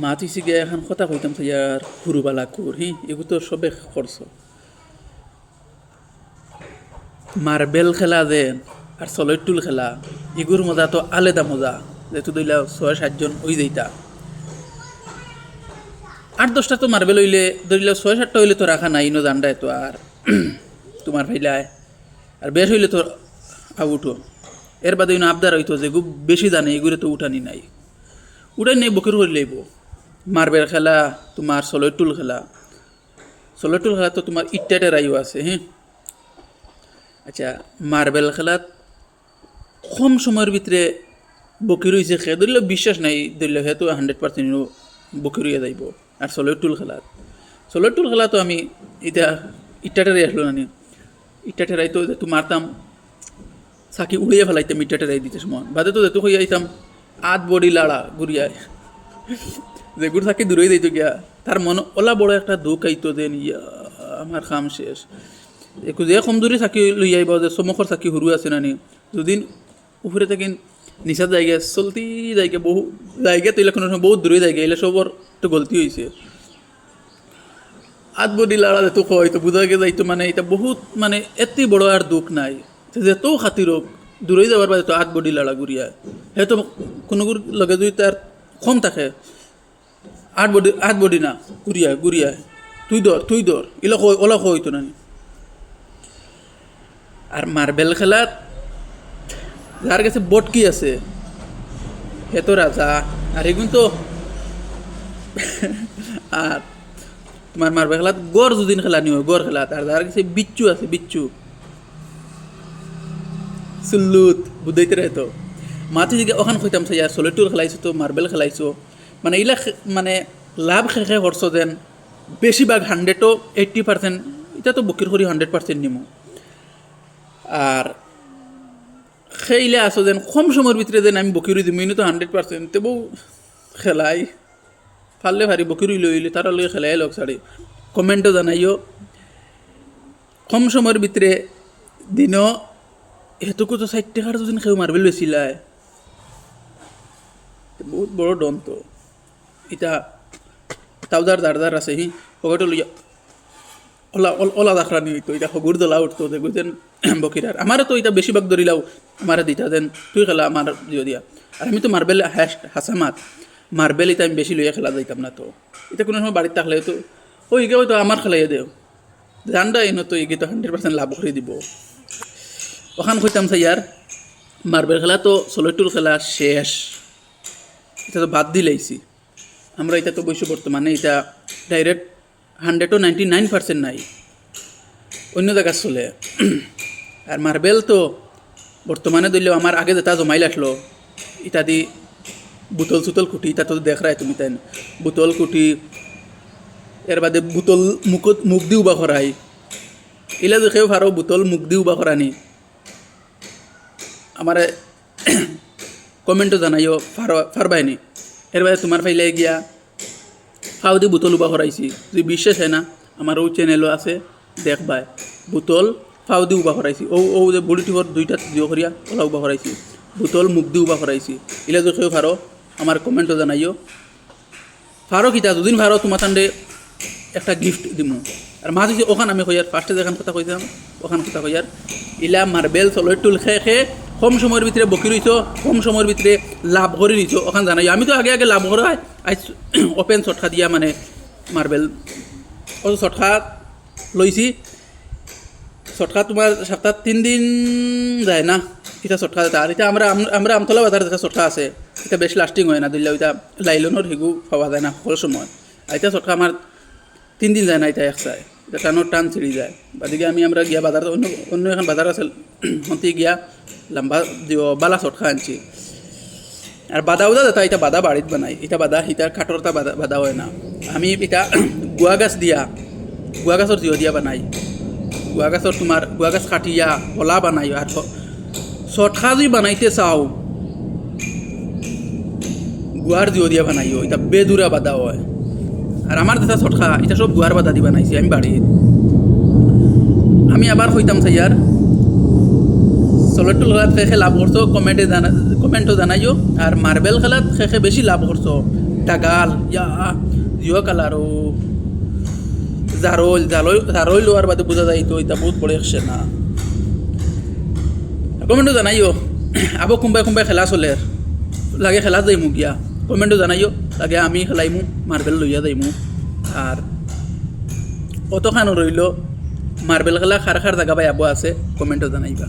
মাতিছি গিয়ে এখন কথা কইতাম তো ইয়ার হুরুবালা কুর এগুলো তো সবে করছো মার্বেল খেলা দেন আর সলের টুল খেলা এগুর মজা তো আলাদা মজা যেহেতু দইলা 6-7 জন ওই যেইটা 8-10টা তো মার্বেল হইলে ধরিলে 6-7টা হইলে তো রাখা নাই ইনো জান্ডায় তো আর তোমার ভাইলায় আর বেশ হইলে তো উঠো এর বাদে ইনো আবদার হইতো যে বেশি জানে এগুলো তো উঠানি নাই উঠাই নেই বকের হয়ে লইব মার্বেল খেলা তোমার সলের টুল খেলা তো তোমার ইট্টাটেরাইও আছে আচ্ছা মার্বেল খেলাত কম সময়ের ভিতরে বকি রয়েছে সে ধরলে বিশ্বাস নাই ধরলে সে তো 100% বকি রইয়া যাইব আর সলের টুল খেলা তো আমি এটা ইট্টাটেরাই আসলো না ইট্টাটেরাই তো একটু মারতাম সাকি উড়িয়ে ফেলাইতাম ইট্টাটেরাই দিতে সময় বাদে তো যেহেতু হয়ে যাইতাম আধ বডি লাড়া ঘুরিয়ায় যেগুলো থাকি দূরেই দিত গিয়া তার মনে ওলা বড় একটা দুঃখ আইতো দেন ইয়া আমার খাম শেষ একটু যে কম দূরে থাকি লই আইব যে চমকর থাকি সরু আছে নানি দুদিন উপরে থাকি নিচা জায়গা চলতি জায়গা বহু জায়গা তো কোনো সময় বহুত দূরে জায়গা এলে সবর একটু গলতি হয়েছে আধ বডি লাড়া যেত হয়তো বুঝা গে যাইতো মানে এটা বহুত মানে এত বড় আর দুঃখ নাই যেত খাতির হোক দূরে যাবার বাদে তো আধ বডি লাড়া ঘুরিয়ায় হয়তো কোনো লগে যদি তার কম থাকে আট বডি না ঘুরিয়ায় তুই ধর এলা ওলা হইতো না আর মার্বেল খেলার যার কাছে বটকি আছে হে তো রাজা আর এগুলো তো আর তোমার মার্বেল খেলাত গড় দুদিন খেলা নিও গড় খেলাত আর যার কাছে বিচ্ছু আছে বিচ্ছু সুল্লুত বুঝাইতে রাইতো মাতি দিকে ওখান কইতাম চাই আর সলেটুর খেলাইছো তো মার্বেল খেলাইছো মানে এইলা মানে লাভ শেষে করছো যেন বেশিরভাগ 180% এটা তো বকির করি 100% নিমো আর সেইলে আসো যেন কম সময়ের ভিতরে যেন আমি বকিরি দিম তো 100% তেবু খেলাই পারলে ভারি বকিরি লইলে তারা লই খেলাই লোক ছাড়ি কমেন্টও জানাইও কম সময়ের ভিতরে দিনও এটুকু তো 60 টাকার দুদিন কেউ মার্বেল বেচিলায় বহুত বড় ডন তো এটা তাওদার দারদার আছে পকেটে লইয়া ওলা দাখরা নি তো এটা হগুর দলা উঠতো যে বুঝেন বকিরার আমারও তো এটা বেশিরভাগ ধরিলাও আমার দিতা দেন তুই খেলা আমার দিও দিয়া আর আমি তো মার্বেল হাসামাত মার্বেল এটা আমি বেশি লইয়া খেলা যাইতাম না তো এটা কোনো সময় বাড়িতে থাকলে তো ওই গেও তো আমার খেলাইয়া দেও জানডা এনে তো এই তো 100% লাভ করে দিব ওখান কইতাম চাই ইয়ার মার্বেল খেলা তো সলেটুর খেলা শেষ এটা তো বাদ দিলাইছি আমরা এটা তো বৈশ্য বর্তমানে এটা ডাইরেক্ট 199% নাই অন্য জায়গা চলে আর মার্বেল তো বর্তমানে ধরলেও আমার আগে যেটা জমাইল আসলো এটা দি বোতল চুতল কুটি এটা তো দেখাই তুমি তাই বোতল কুটি এর বাদে বোতল মুখ দিও বা করাই এলা দেখেও ভারো বোতল মুখ দিও বা করানি আমার কমেন্টও জানাইও ফারবাইনি এর বাদে তোমার ফাইলে গিয়া খাও দি বোতল উবা করাইছি যদি বিশ্বাস হয় না আমার ও চ্যানেলও আছে দেখবাই বোতল ফাও দি উবা করাইছি ও যে বডি টিভর 2টা জিও করিয়া ওলা উবা করাইছি বোতল মুখ দি উবা করাইছি এলা দেখেও ভারো আমার কমেন্টও জানাইও ফারো কিতা দুদিন ভারো তোমার তান্ডে একটা গিফট দিমু আর মাঝে ওখান আমি কইয়ার ফার্স্টে যেখান কথা কইতাম ওখান কথা কইয়ার ইলা মার্বেল সলের টুল খেয়ে কম সময়ের ভিতরে বকি রইছো কম সময়ের ভিতরে লাভ করে নিছো ওখান জানাই আমি তো আগে লাভ করা হয় আজ ওপেন শটখা দিয়া মানে মার্বেল অত শটখা লইছি শটখা তোমার সপ্তাহ 3 দিন যায় না এটা শটখা আর এটা আমরা আমতলা বাজার যেটা শটখা আছে এটা বেশ লাস্টিং হয় না দিলে ওইটা লাইলনের হিগু পাওয়া যায় না সকল সময় আর এটা শটখা আমার 3 দিন যায় না এটা একসাই এটা টানোর টান ছিঁড়ি যায় বাদিকে আমরা গিয়া বাজার অন্য এখন বাজার আছে হতে গিয়া লম্বা বালা শটখা আনছি আর বাদা উদা যেটা এটা বাদা বাড়িত বানাই এটা বাদা হিটার কাঠরটা বাদা হয় না আমি এটা গুয়া গাছর জিও দিয়া বানাই গুয়া গাছর তোমার গুয়া গাছ কাটিয়া কলা বানাই আর শটখা যদি বানাইতে চাও গুয়ার জিও দিয়া বানাইও এটা বেদুরা বাদা হয় আর আমার যেটা শটখা এটা সব গুয়ার বাদা দি বানাইছি আমি বাড়িত আমি আবার কইতাম চাইয়ার সলেটুল খেলাত খেয়ে লাভ করছো কমেন্টও জানাইও আর মার্বেল খেলাত খেয়ে বেশি লাভ করছো টাগাল ইয়া জিও কালার ও জারোল লোয়ার বাদে বোঝা যায় তো এটা বহুত বড় একশে না কমেন্টও জানাইও আবো কোনবাই খেলা চলে লাগে খেলা যাইমু গিয়া কমেন্টও জানাইও লাগে আমি খেলাইমু মার্বেল লইয়া যাইমু আর কতখানো রইল মার্বেল খেলা খার জায়গা পাই আবো আছে কমেন্টও জানাইবা।